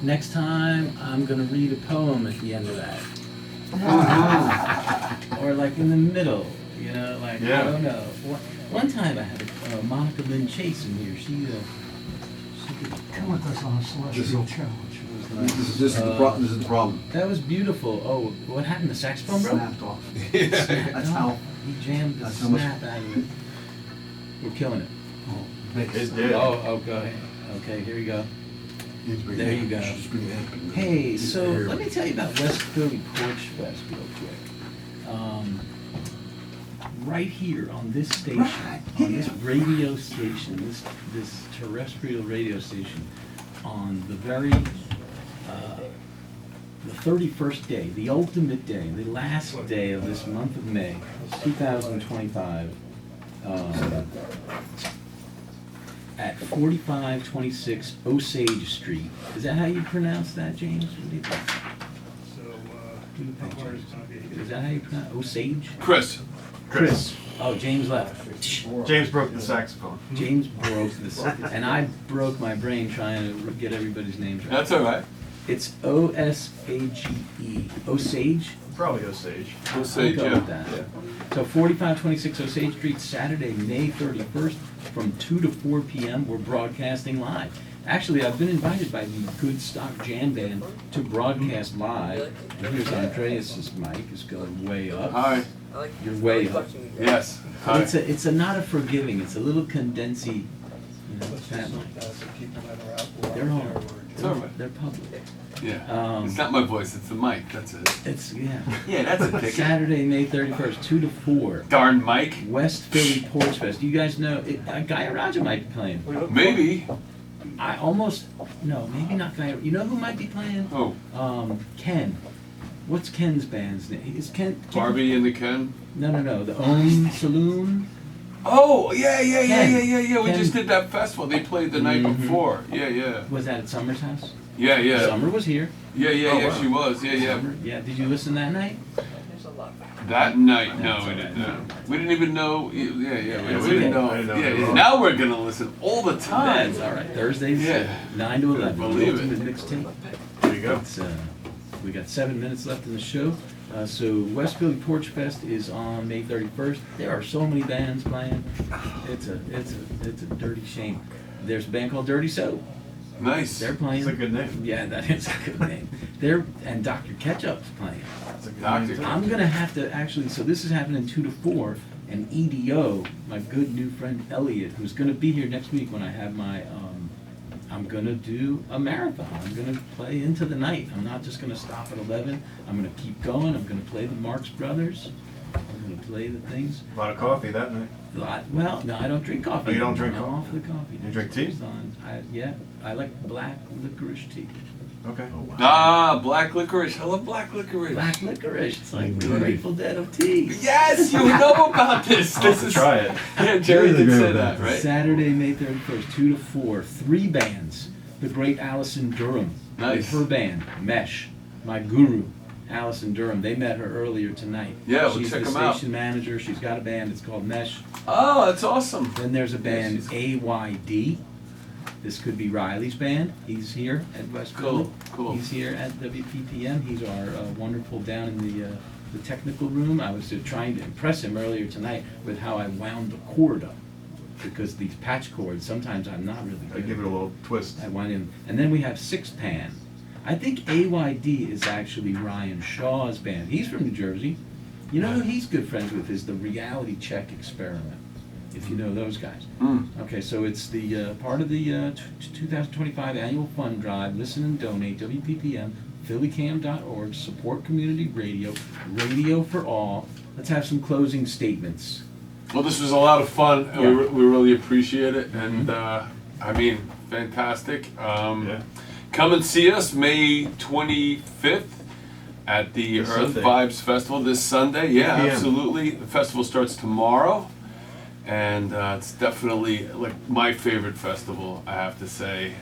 Next time, I'm going to read a poem at the end of that. Or like in the middle, you know, like, I don't know. One time I had Monica Lynn Chase in here. She could come with us on a celestial challenge. This is the problem. That was beautiful. Oh, what happened? The saxophone broke? Snapped off. That's how. He jammed the snap out of it. We're killing it. It's dead. Oh, okay. Okay, here you go. There you go. Hey, so let me tell you about West Philly Porch Fest real quick. Right here on this station, on this radio station, this terrestrial radio station, on the very, the 31st day, the ultimate day, the last day of this month of May, 2025, at 4526 Osage Street. Is that how you pronounce that, James? What do you think? Is that how you pronounce Osage? Chris. Oh, James left. James broke the saxophone. James broke this, and I broke my brain trying to get everybody's names right. That's all right. It's O-S-A-G-E. Osage? Probably Osage. Osage, yeah. With that. So 4526 Osage Street, Saturday, May 31st, from 2 to 4 p.m. We're broadcasting live. Actually, I've been invited by the Goodstock Jam Band to broadcast live. And here's Andreas' mic. It's going way up. Hi. You're way up. Yes. But Hi. it's a not a forgiving. It's a little condensy. Fat mic. They're hard. It's all right. They're public. Yeah. It's not my voice, it's the mic, that's it. It's yeah. Yeah, that's a ticket. Saturday, May 31st, 2 to 4. Darn Mike. West Philly Porch Fest. You guys know Guy Raja might be playing. Maybe. I almost no, maybe not Guy. You know who might be playing? Oh. Ken. What's Ken's band's name? Is Ken? Barbie and the Ken? No. The Ohm Saloon. Oh, yeah. We Ken. just did that festival. They played the night before. Yeah. Was that at Summer's house? Yeah. Summer was here. Yeah, she was. Yeah. Summer, yeah. Did you listen that night? That night, no, That's we all didn't. right. We didn't even know. Yeah, we okay. didn't know. I didn't know Yeah, that. now we're gonna listen all the time. That's all right. Thursdays, Yeah. 9 to 11. Believe the it. ultimate mixtape. There you go. It's, we got 7 minutes left in the show. So West Philly Porch Fest is on May 31st. There are so many bands playing. It's a dirty shame. There's a band called Dirty Soap. Nice. They're playing. It's a good name. Yeah, that is a good name. And Dr. Ketchup's playing. It's a good Doctor. name, too. I'm gonna have to actually. So this is happening 2 to 4, and EDO, my good new friend Elliot, who's gonna be here next week when I have my. I'm gonna do a marathon. I'm gonna play into the night. I'm not just gonna stop at 11. I'm gonna keep going. I'm gonna play the Marx Brothers. I'm gonna play the things. A lot of coffee that night. Well, no, I don't drink coffee. Oh, you don't drink I'm coffee? off the coffee. You drink tea? Yeah, I like black licorice tea. Okay. Ah, black licorice. I love black licorice. Black licorice. It's like the Grateful Dead of tea. Yes, you know about this. I'll have This to is try it. Yeah, Jerry did Really say good. that, right? Saturday, May 31st, 2 to 4. 3 bands. The great Alison Durham. Nice. With her band, Mesh. My guru, Alison Durham. They met her earlier tonight. Yeah, we'll She's check the 'em out. station manager. She's got a band. It's called Mesh. Oh, that's awesome. Then there's a band, she's- AYD. This could be Riley's band. He's here at West Philly. Cool. He's here at WPPM. He's our wonderful down in the technical room. I was trying to impress him earlier tonight with how I wound the cord up, because these patch cords, sometimes I'm not really I good. give it a little twist. I went in, and then we have Six Pan. I think AYD is actually Ryan Shaw's band. He's from New Jersey. You know who he's good friends with is the Reality Check Experiment, if you know those guys. Okay, so it's the part of the 2025 annual fund drive. Listen and donate. WPPM, phillycam.org. Support community radio. Radio for all. Let's have some closing statements. Well, this was a lot of fun, and Yeah. we really appreciate it. And I mean, fantastic. Yeah. Come and see us May 25th at the This Earth Sunday. Vibes Festival this Sunday. Yeah, 8 p.m. absolutely. The festival starts tomorrow, and it's definitely like my favorite festival. I have to say,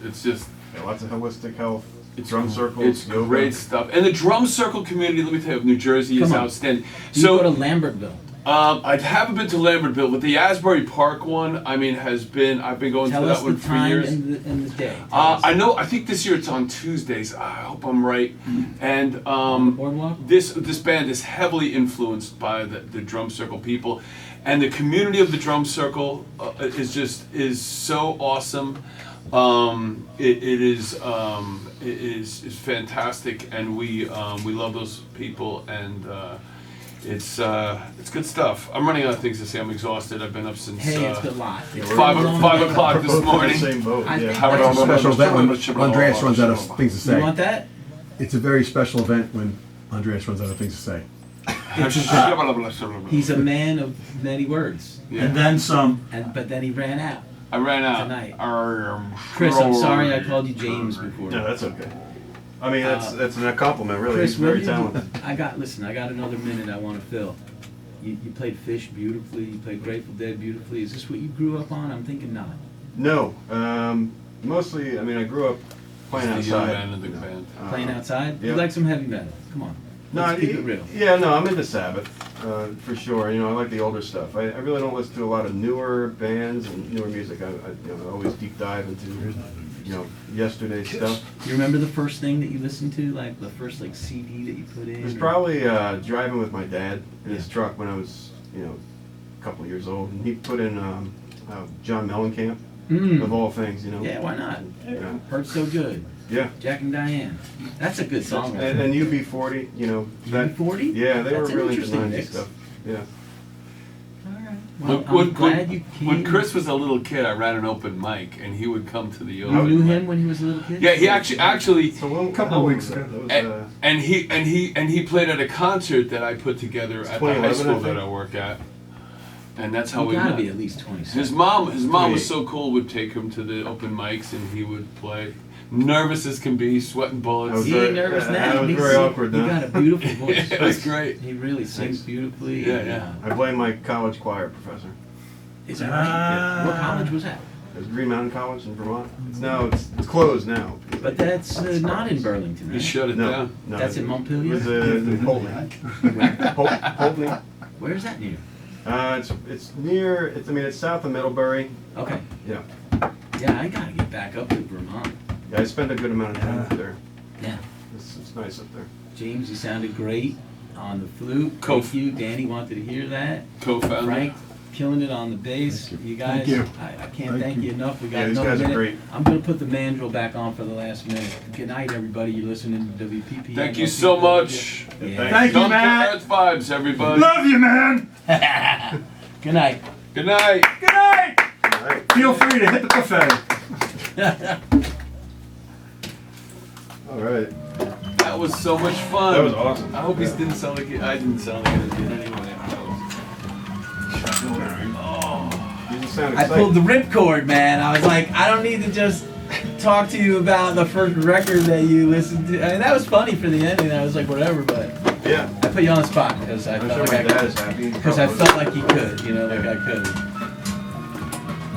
it's just. Yeah, lots of holistic health. It's Drum circles, It's yoga. great stuff, and the drum circle community. Let me tell you, of New Jersey is Come on. outstanding. Do you go to Lambertville? I haven't been to Lambertville, but the Asbury Park one, I mean, I've been going Tell to us that the one for time years. and the day. Tell us. I think this year it's on Tuesdays. I hope I'm right. And Boardwalk? this band is heavily influenced by the drum circle people, and the community of the drum circle is so awesome. It is fantastic, and we love those people, and it's good stuff. I'm running out of things to say. I'm exhausted. I've been up since Hey, it's a lot. It's five a long five day. o'clock We're this both in morning. the same boat. I Yeah. think It's that's a special event when Andreas runs out of things to You say. want that? It's a very special event when Andreas runs out of things to say. He's a man of many words, Yeah. And then some. but then he ran out. I ran out. Tonight. Chris, I'm sorry I called you James before. No, that's okay. I mean, that's a compliment, really. Chris, He's very what talented. do you, I got another minute I want to fill. You played Fish beautifully. You played Grateful Dead beautifully. Is this what you grew up on? I'm thinking not. No, mostly. I mean, I grew up playing The young outside. man in the band. Playing outside. You yeah. like some heavy metal? Come on. No, Let's keep it real. Yeah, no, I'm into Sabbath for sure. You know, I like the older stuff. I really don't listen to a lot of newer bands and newer music. I always deep dive into yesterday's stuff. You remember the first thing that you listened to, like the first CD that you put in? It was or- probably driving with my dad in his truck when I was a couple years old, and he put in John Mellencamp. of all things, you know. Yeah, why not? Yeah. Hurts So Good. Yeah. Jack and Diane. That's a good song. And UB40, you know. that- UB40? Yeah, they were That's an really into interesting 90s mix. stuff. Yeah. Well, I'm glad you came. When Chris was a little kid, I ran an open mic, and he would come to the You open knew mic. him when he was a little kid? Yeah, he actually, So a Couple of weeks ago. and he played at a concert that I put together at the high 2011, school I think. that I work at, and that's how You we gotta met. be at least 26. His mom was 28. so cool. Would take him to the open mics, and he would play. Nervous as can be, sweating I bullets. was He very- ain't nervous yeah, now. that was He's- very awkward, He huh? got a beautiful voice. It was great. He really sings beautifully. Yeah, and, yeah. I blame my college choir professor. Is that right? What college was that? It was Green Mountain College in Vermont. It's closed now. But that's not in Burlington, He right? shut it No, down. no. That's in Montpelier? It was in Holding. Holding. Where's that near? It's near. It's south of Middlebury. Okay. Yeah. Yeah, I gotta get back up to Vermont. Yeah, I spent a good amount of time up there. Yeah. It's nice up there. James, you sounded great on the flute. Thank you. Danny wanted to hear that. Co-founder. Frank, killing it on the bass. You guys, Thank you. I can't thank you enough. We got Yeah, these another guys are minute. great. I'm gonna put the mandrel back on for the last minute. Good night, everybody. You're listening to WPPM. Thank you so much. Yeah. Thank you, Come to Matt. Earth Vibes, everybody. Love you, man. Good night. Good night. Good night. All right. Feel free to hit the buffet. All right. That was so much fun. That was awesome. I hope he didn't sound like I didn't sound like it did anyway. You just sound I excited. pulled the ripcord, man. I was like, I don't need to just talk to you about the first record that you listened to. I mean, that was funny for the ending. I was like, whatever, but Yeah. I put you on the spot because I I'm felt sure like my I dad could. is happy. Because I felt like you could, you know, like I could.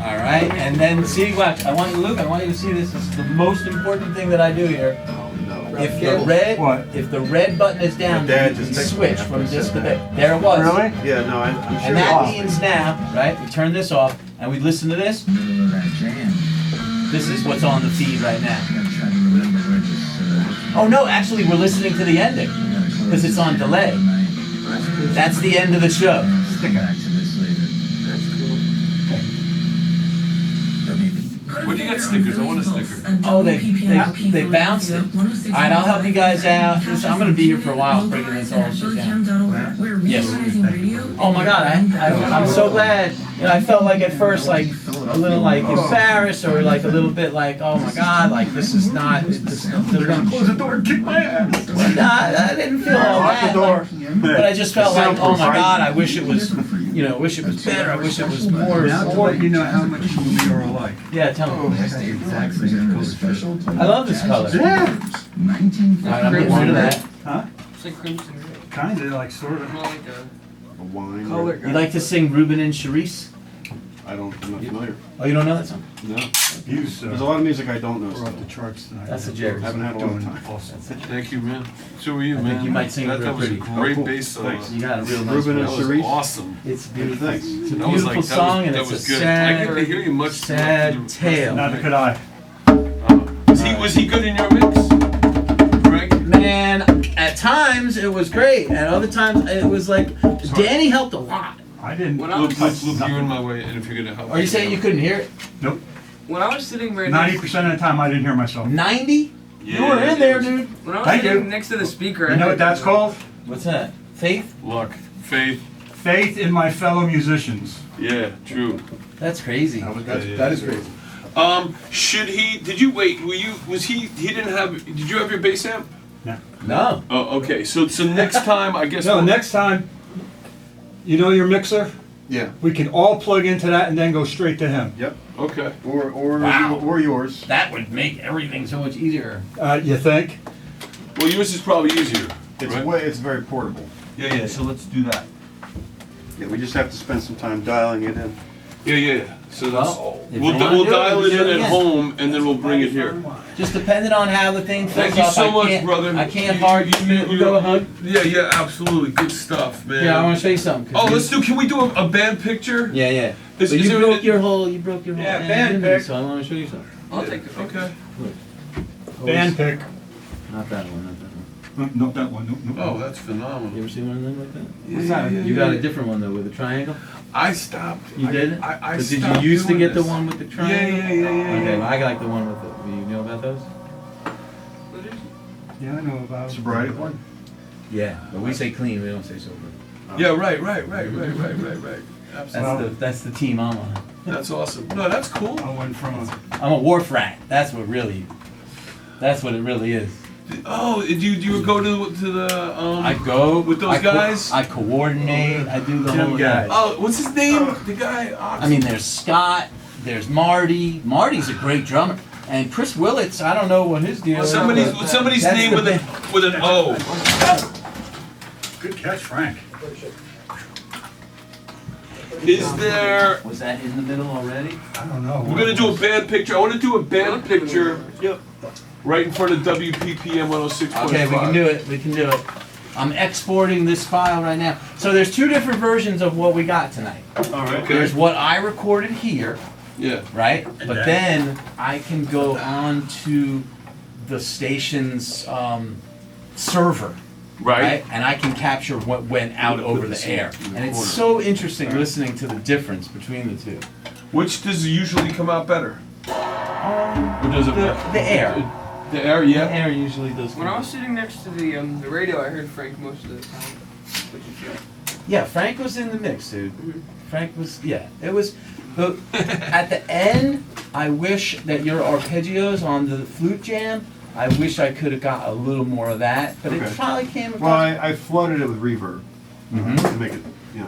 All right, and then see, watch. I want you to look. I want you to see this. This is the most important thing that I do here. Oh no. If the What? if the red button is down, My dad you can just texted switch me from after this I to said that. There it was. Really? Yeah, no, I'm sure. And that Awesome. means now, right? We turn this off and we listen to this. This is what's on the feed right now. Oh no, actually, we're listening to the ending because it's on delay. That's the end of the show. Where'd you get stickers? I want a sticker. Oh, they bounced it. All right, I'll help you guys out. Listen, I'm gonna be here for a while breaking this all shit down. Yes. Oh my God, I'm so glad. You know, I felt like at first like a little like embarrassed or like a little bit like, oh my God, like this is not. They're gonna Close the door and kick my ass. Nah, I didn't feel all Lock the that. door. But I just felt like, oh my God, I wish it was, you know, wish it was better. I wish it was more. Now to let you know how much we are alike. Yeah, tell me. I love this color. Yeah. All right, I'm getting rid of that. Huh? It's like crimson. Kinda, like sort of. More like A wine. color. You like to sing Ruben and Charisse? I'm not familiar. Oh, you don't know that song? No. Use, There's a lot of music I don't know. we're off the Still. charts tonight. That's the Jerry's. Haven't had a long time. Awesome. Thank you, man. So are you, I man. think you might sing it that, real that was a pretty. great Cool. bass solo. Thanks. You got a real nice Ruben and That voice. was Charisse. awesome. It's beautiful. Thanks. It's a That was beautiful like song and that it's was a good. sad, I get to hear you much. sad tale. Neither could I. Was he good in your mix, Greg? Man, at times it was great. At other times it was like, Danny helped a lot. I didn't. When I Luke, was, you're in my way, and if you're gonna help. Are you saying you couldn't hear it? Nope. when I was sitting right next, 90% of the time I didn't hear myself. 90? Yeah, You were in it there, was- dude. when I was Thank sitting you. next to the speaker, You know what that's called? What's that? Faith? Luck, faith. Faith in my fellow musicians. Yeah, true. That's crazy. That is crazy. Should he? Did you wait? Were you? Was he? He didn't have. Did you have your bass amp? No. Oh, okay. So next time, I guess. No, next time, you know your mixer? Yeah. We can all plug into that and then go straight to him. Yep. Okay. Wow. Or yours. That would make everything so much easier. You think? Well, yours is probably easier. Right? It's very portable. Yeah. So let's do that. Yeah, we just have to spend some time dialing it in. Yeah. So that's. Well, if We'll you wanna we'll do it, dial we it can do in it at again. home, and then we'll bring it here. Just depending on how the thing fills Thank you up, so I much, can't- brother. I can't hard You go a hug. Yeah. Absolutely. Good stuff, man. Yeah, I want to show you something. 'cause Oh, you- let's do. Can we do a band picture? Yeah. Is- But is you there broke any- your whole. Yeah, band image, pick. So I want to show you something. I'll take the picture. Okay. Band pick. Not that one. Not that one. Not that one, no. Oh, that's You phenomenal. ever seen one of them like that? Yeah, yeah, You got a yeah. different one though with a triangle? I stopped. You did? I But did stopped you used to doing get the this. one with the Yeah, triangle? yeah, yeah, yeah. Okay, yeah. well, I like the one with the, you know about those? Yeah, I know about. Sobriety one? Yeah, but we say clean, we don't say sober. Yeah, right. Absolutely. That's the team I'm on. That's awesome. No, that's cool. I went from I'm a wharf rat. That's what it really is. Oh, do you go to the I go with those guys? I coordinate. I do the whole guys. Oh, what's his name? The guy. I mean, there's Scott. There's Marty. Marty's a great drummer. And Chris Willits, I don't know what his deal is. somebody's That's name the with an O. good catch, Frank. Is there? Was that in the middle already? I don't know. We're gonna do a band picture. I want to do a band picture. Yep. Right in front of WPPM 106.5. Okay, we can do it. We can do it. I'm exporting this file right now. So there's two different versions of what we got tonight. All right. There's what I recorded here, Yeah. right? But then I can go on to the station's server, Right. and I can capture what went out over the air. And it's so interesting listening to the difference between the two. Which does usually come out better? Or does it? The air. The air, The yeah. air usually does. When I was sitting next to the radio, I heard Frank most of the time. Which is good. Yeah, Frank was in the mix, dude. Frank was, yeah. It was, the, at the end, I wish that your arpeggios on the flute jam, I wish I could have got a little more of that, but it Okay. probably came across. Well, I flooded it with reverb Mhm. to make it,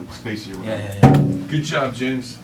spacier. Yeah. Good job, James.